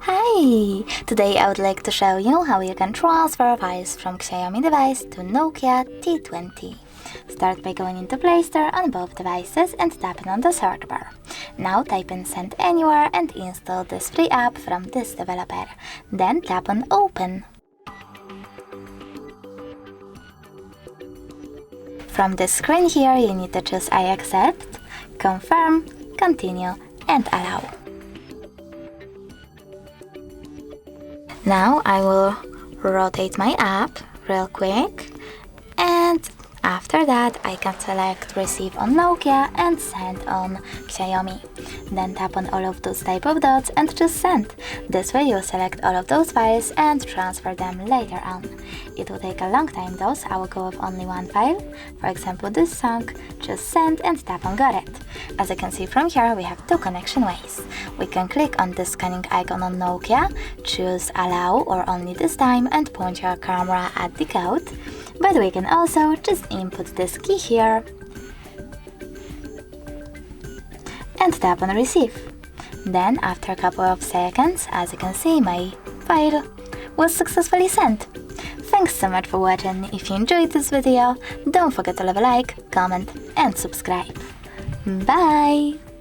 Hi! Today I would like to show you how you can transfer files from XIAOMI device to Nokia T20. Start by going into Play Store on both devices and tapping on the search bar. Now type in Send Anywhere and install this free app from this developer. Then tap on Open. From this screen here you need to choose I accept, confirm, continue and allow. Now I will rotate my app real quick, and after that I can select Receive on Nokia and Send on XIAOMI. Then tap on all of those type of dots and choose Send. This way you'll select all of those files and transfer them later on. It will take a long time though, so I will go with only one file. For example this song, just Send and tap on Got It. As you can see from here, we have two connection ways. We can click on the scanning icon on Nokia, choose Allow or Only this time and point your camera at the code. But we can also just input this key here and tap on Receive. Then after a couple of seconds, as you can see, my file was successfully sent. Thanks so much for watching. If you enjoyed this video, don't forget to leave a like, comment and subscribe. Bye!